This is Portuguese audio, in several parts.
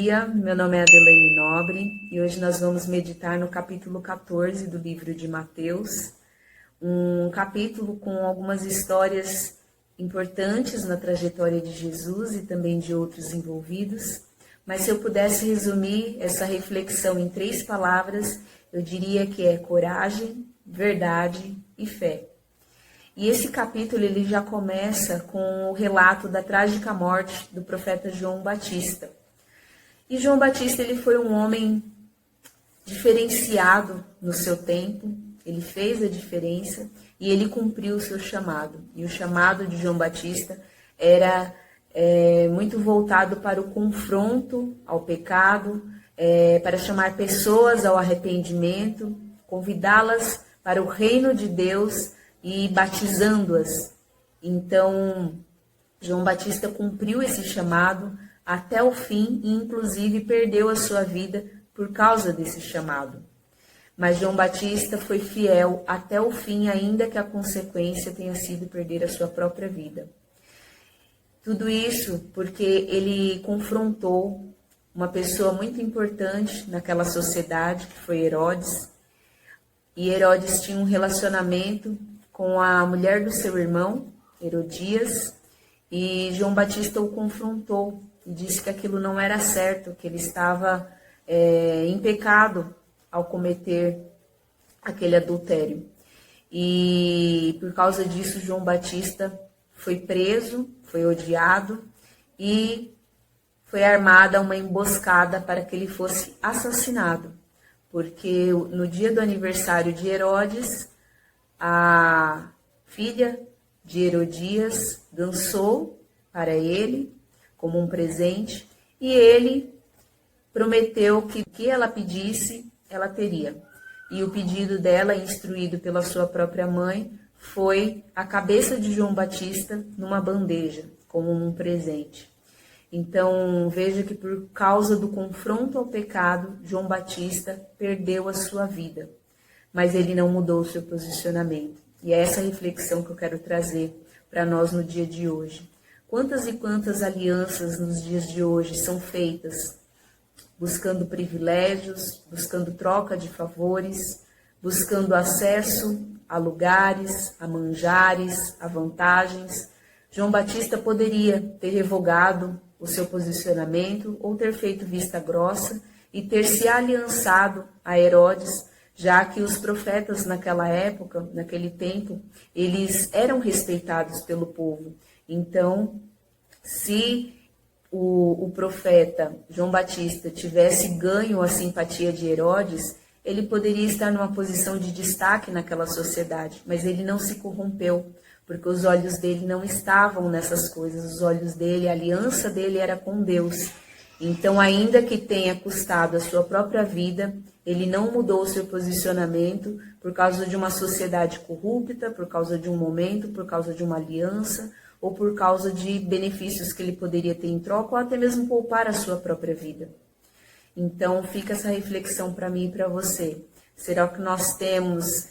dia, meu nome é Adelaine Nobre e hoje nós vamos meditar no capítulo 14 do livro de Mateus, um capítulo com algumas histórias importantes na trajetória de Jesus e também de outros envolvidos, mas se eu pudesse resumir essa reflexão em 3 palavras, eu diria que é coragem, verdade e fé. E esse capítulo ele já começa com o relato da trágica morte do profeta João Batista. E João Batista ele foi um homem diferenciado no seu tempo, ele fez a diferença e ele cumpriu o seu chamado. E o chamado de João Batista era muito voltado para o confronto ao pecado, para chamar pessoas ao arrependimento, convidá-las para o reino de Deus e batizando-as. Então, João Batista cumpriu esse chamado até o fim e, inclusive, perdeu a sua vida por causa desse chamado. Mas João Batista foi fiel até o fim, ainda que a consequência tenha sido perder a sua própria vida. Tudo isso porque ele confrontou uma pessoa muito importante naquela sociedade, que foi Herodes. E Herodes tinha um relacionamento com a mulher do seu irmão, Herodias, e João Batista o confrontou e disse que aquilo não era certo, que ele estava em pecado ao cometer aquele adultério. E por causa disso, João Batista foi preso, foi odiado e foi armada uma emboscada para que ele fosse assassinado. Porque no dia do aniversário de Herodes, a filha de Herodias dançou para ele como um presente e ele prometeu que o que ela pedisse, ela teria. E o pedido dela, instruído pela sua própria mãe, foi a cabeça de João Batista numa bandeja, como um presente. Então, veja que por causa do confronto ao pecado, João Batista perdeu a sua vida. Mas ele não mudou o seu posicionamento. E é essa reflexão que eu quero trazer para nós no dia de hoje. Quantas e quantas alianças nos dias de hoje são feitas buscando privilégios, buscando troca de favores, buscando acesso a lugares, a manjares, a vantagens. João Batista poderia ter revogado o seu posicionamento ou ter feito vista grossa e ter se aliançado a Herodes, já que os profetas naquela época, naquele tempo, eles eram respeitados pelo povo. Então, se o profeta João Batista tivesse ganho a simpatia de Herodes, ele poderia estar numa posição de destaque naquela sociedade, mas ele não se corrompeu, porque os olhos dele não estavam nessas coisas, os olhos dele, a aliança dele era com Deus. Então, ainda que tenha custado a sua própria vida, ele não mudou o seu posicionamento por causa de uma sociedade corrupta, por causa de um momento, por causa de uma aliança, ou por causa de benefícios que ele poderia ter em troca, ou até mesmo poupar a sua própria vida. Então, fica essa reflexão para mim e para você. Será que nós temos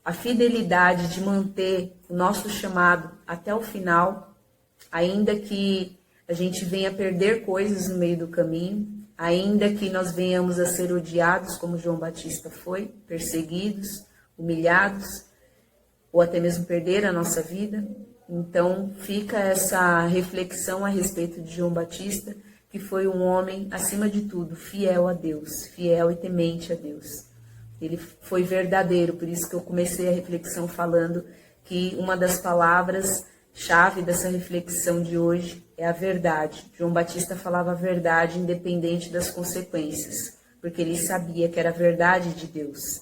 a fidelidade de manter o nosso chamado até o final, ainda que a gente venha perder coisas no meio do caminho, ainda que nós venhamos a ser odiados, como João Batista foi, perseguidos, humilhados, ou até mesmo perder a nossa vida? Então, fica essa reflexão a respeito de João Batista, que foi um homem, acima de tudo, fiel a Deus, fiel e temente a Deus. Ele foi verdadeiro, por isso que eu comecei a reflexão falando que uma das palavras-chave dessa reflexão de hoje é a verdade. João Batista falava a verdade independente das consequências, porque ele sabia que era a verdade de Deus.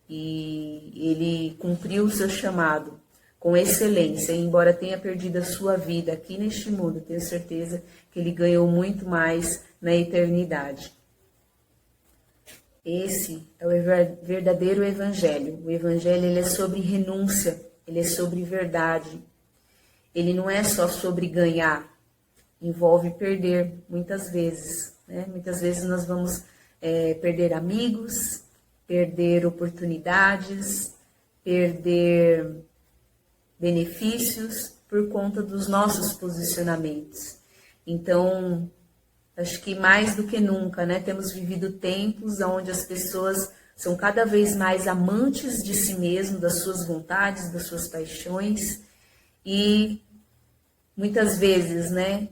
E ele cumpriu o seu chamado com excelência, e embora tenha perdido a sua vida aqui neste mundo, tenho certeza que ele ganhou muito mais na eternidade. Esse é o verdadeiro evangelho. O evangelho ele é sobre renúncia, ele é sobre verdade. Ele não é só sobre ganhar, envolve perder muitas vezes. Né? Muitas vezes nós vamos perder amigos, perder oportunidades, perder benefícios por conta dos nossos posicionamentos. Então, acho que mais do que nunca, né? Temos vivido tempos onde as pessoas são cada vez mais amantes de si mesmo, das suas vontades, das suas paixões, e muitas vezes, né,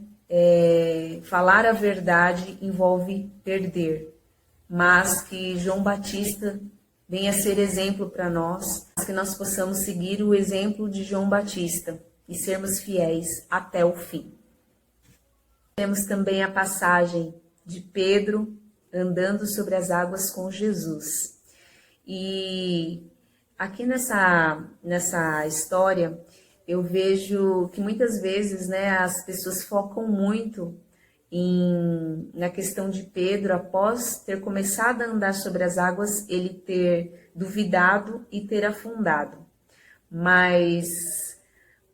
falar a verdade envolve perder, mas que João Batista venha ser exemplo para nós, que nós possamos seguir o exemplo de João Batista e sermos fiéis até o fim. Temos também a passagem de Pedro andando sobre as águas com Jesus. E aqui nessa história, eu vejo que muitas vezes, né, as pessoas focam muito na questão de Pedro, após ter começado a andar sobre as águas, ele ter duvidado e ter afundado. Mas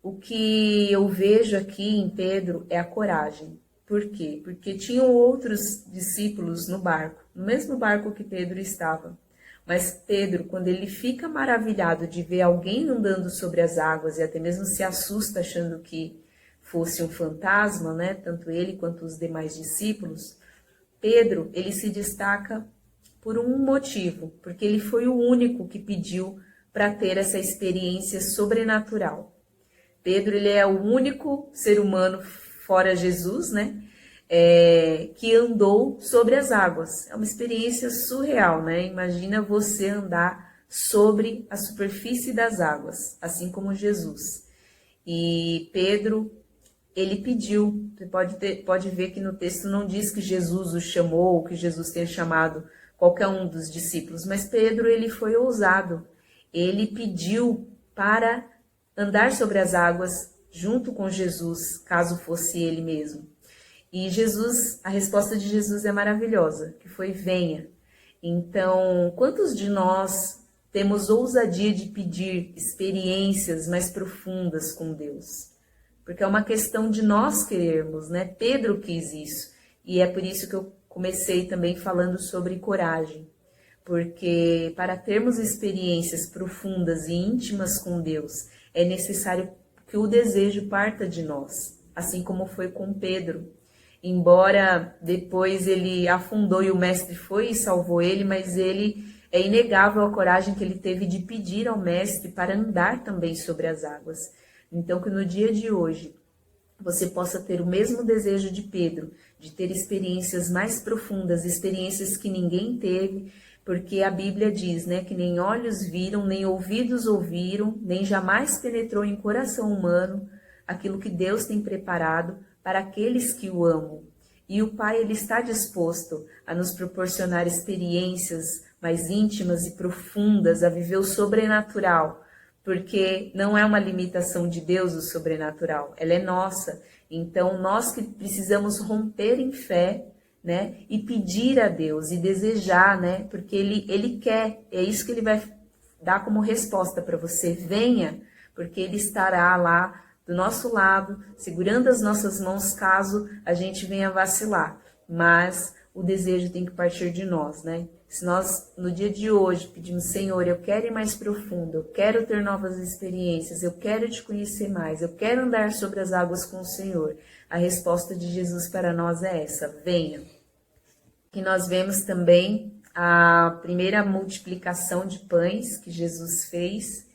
o que eu vejo aqui em Pedro é a coragem. Por quê? Porque tinham outros discípulos no barco, no mesmo barco que Pedro estava. Mas Pedro, quando ele fica maravilhado de ver alguém andando sobre as águas e até mesmo se assusta achando que fosse um fantasma, né? Tanto ele quanto os demais discípulos, Pedro, ele se destaca por um motivo, porque ele foi o único que pediu para ter essa experiência sobrenatural. Pedro, ele é o único ser humano fora Jesus, né? Que andou sobre as águas. É uma experiência surreal, né? Imagina você andar sobre a superfície das águas, assim como Jesus. E Pedro, ele pediu. Você pode ver que no texto não diz que Jesus o chamou, que Jesus tenha chamado qualquer um dos discípulos, mas Pedro, ele foi ousado. Ele pediu para andar sobre as águas junto com Jesus, caso fosse ele mesmo. E Jesus, a resposta de Jesus é maravilhosa, que foi venha. Então, quantos de nós temos ousadia de pedir experiências mais profundas com Deus? Porque é uma questão de nós querermos, né? Pedro quis isso. E é por isso que eu comecei também falando sobre coragem. Porque para termos experiências profundas e íntimas com Deus, é necessário que o desejo parta de nós, assim como foi com Pedro. Embora depois ele afundou e o mestre foi e salvou ele, mas é inegável a coragem que ele teve de pedir ao mestre para andar também sobre as águas. Então, que no dia de hoje você possa ter o mesmo desejo de Pedro, de ter experiências mais profundas, experiências que ninguém teve, porque a Bíblia diz, né, que nem olhos viram, nem ouvidos ouviram, nem jamais penetrou em coração humano aquilo que Deus tem preparado para aqueles que o amam. E o Pai, ele está disposto a nos proporcionar experiências mais íntimas e profundas, a viver o sobrenatural, porque não é uma limitação de Deus o sobrenatural, ela é nossa. Então, nós que precisamos romper em fé, né, e pedir a Deus e desejar, né, porque ele quer, é isso que ele vai dar como resposta para você, venha, porque ele estará lá do nosso lado, segurando as nossas mãos caso a gente venha vacilar. Mas o desejo tem que partir de nós, né? Se nós, no dia de hoje, pedimos, Senhor, eu quero ir mais profundo, eu quero ter novas experiências, eu quero te conhecer mais, eu quero andar sobre as águas com o Senhor, a resposta de Jesus para nós é essa, venha. Aqui nós vemos também a primeira multiplicação de pães que Jesus fez,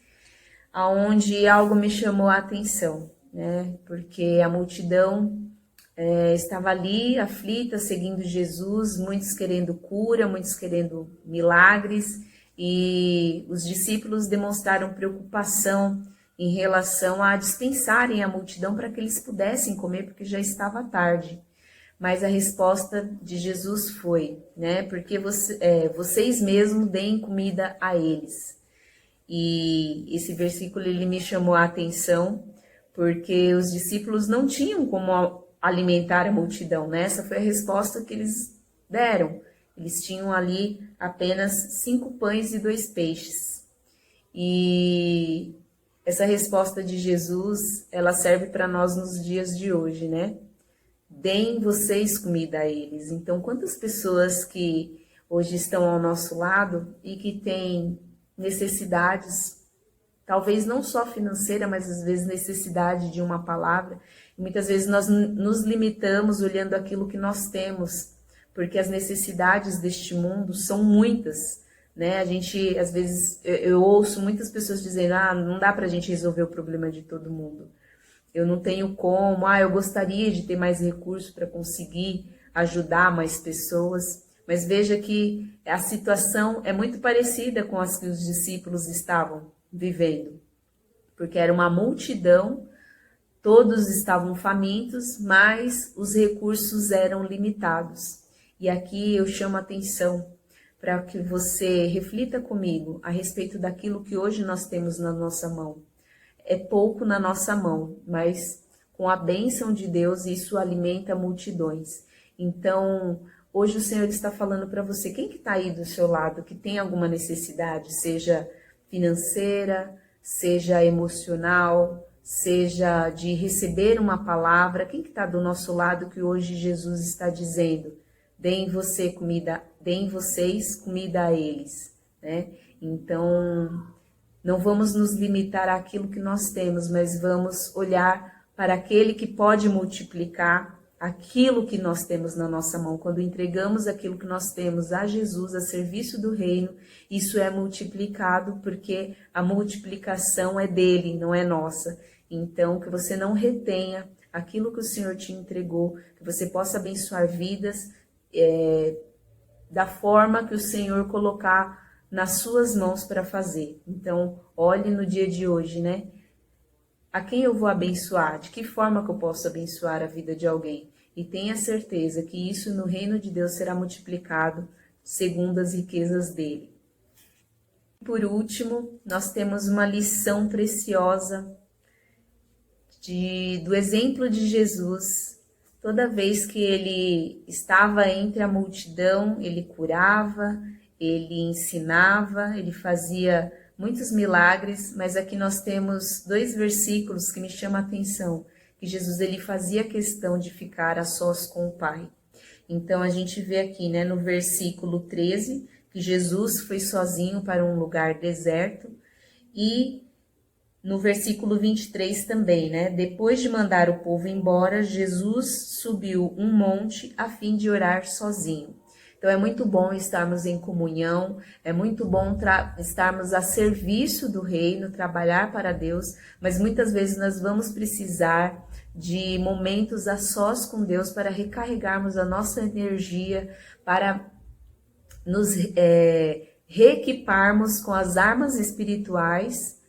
aonde algo me chamou a atenção, né? Porque a multidão estava ali, aflita, seguindo Jesus, muitos querendo cura, muitos querendo milagres, e os discípulos demonstraram preocupação em relação a dispensarem a multidão para que eles pudessem comer, porque já estava tarde. Mas a resposta de Jesus foi, né? Porque vocês mesmos deem comida a eles. E esse versículo ele me chamou a atenção, porque os discípulos não tinham como alimentar a multidão, né? Essa foi a resposta que eles deram. Eles tinham ali apenas 5 pães e 2 peixes. E essa resposta de Jesus, ela serve para nós nos dias de hoje, né? Deem vocês comida a eles. Então, quantas pessoas que hoje estão ao nosso lado e que têm necessidades talvez não só financeira, mas às vezes necessidade de uma palavra. E muitas vezes nós nos limitamos olhando aquilo que nós temos, porque as necessidades deste mundo são muitas, né? A gente, às vezes, eu ouço muitas pessoas dizendo, não dá pra gente resolver o problema de todo mundo. Eu não tenho como, eu gostaria de ter mais recursos para conseguir ajudar mais pessoas. Mas veja que a situação é muito parecida com as que os discípulos estavam vivendo, porque era uma multidão, todos estavam famintos, mas os recursos eram limitados. E aqui eu chamo a atenção para que você reflita comigo a respeito daquilo que hoje nós temos na nossa mão. É pouco na nossa mão, mas com a bênção de Deus isso alimenta multidões. Então, hoje o Senhor está falando para você, quem que está aí do seu lado, que tem alguma necessidade, seja financeira, seja emocional, seja de receber uma palavra, quem que está do nosso lado que hoje Jesus está dizendo, deem vocês comida a eles, né? Então, não vamos nos limitar àquilo que nós temos, mas vamos olhar para aquele que pode multiplicar aquilo que nós temos na nossa mão. Quando entregamos aquilo que nós temos a Jesus, a serviço do reino, isso é multiplicado, porque a multiplicação é dele, não é nossa. Então, que você não retenha aquilo que o Senhor te entregou, que você possa abençoar vidas da forma que o Senhor colocar nas suas mãos para fazer. Então, olhe no dia de hoje, né? A quem eu vou abençoar? De que forma que eu posso abençoar a vida de alguém? E tenha certeza que isso no reino de Deus será multiplicado segundo as riquezas dele. Por último, nós temos uma lição preciosa do exemplo de Jesus. Toda vez que ele estava entre a multidão, ele curava, ele ensinava, ele fazia muitos milagres, mas aqui nós temos 2 versículos que me chamam a atenção, que Jesus ele fazia questão de ficar a sós com o Pai. Então a gente vê aqui, né, no versículo 13, que Jesus foi sozinho para um lugar deserto, e no versículo 23 também, né, depois de mandar o povo embora, Jesus subiu um monte a fim de orar sozinho. Então é muito bom estarmos em comunhão, é muito bom estarmos a serviço do reino, trabalhar para Deus, mas muitas vezes nós vamos precisar de momentos a sós com Deus para recarregarmos a nossa energia, para nos reequiparmos com as armas espirituais,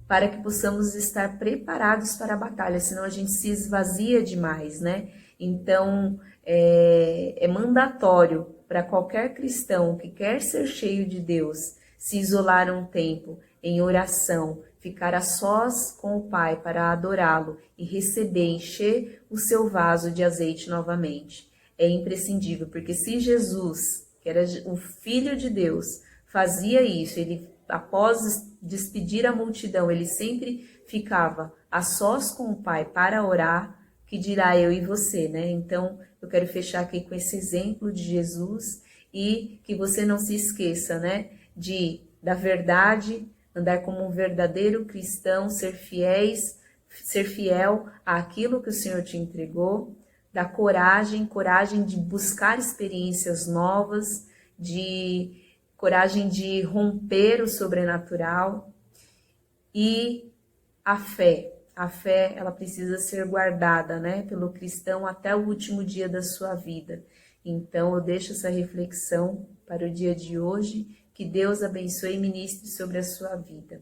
para que possamos estar preparados para a batalha, senão a gente se esvazia demais, né? Então é mandatório para qualquer cristão que quer ser cheio de Deus, se isolar um tempo em oração, ficar a sós com o Pai para adorá-lo e receber, encher o seu vaso de azeite novamente. É imprescindível, porque se Jesus, que era o Filho de Deus, fazia isso, ele, após despedir a multidão, ele sempre ficava a sós com o Pai para orar, que dirá eu e você, né? Então, eu quero fechar aqui com esse exemplo de Jesus e que você não se esqueça, né? Da verdade, andar como um verdadeiro cristão, ser fiel àquilo que o Senhor te entregou, da coragem de buscar experiências novas, coragem de romper o sobrenatural e a fé. A fé, ela precisa ser guardada, né, pelo cristão até o último dia da sua vida. Então, eu deixo essa reflexão para o dia de hoje. Que Deus abençoe e ministre sobre a sua vida.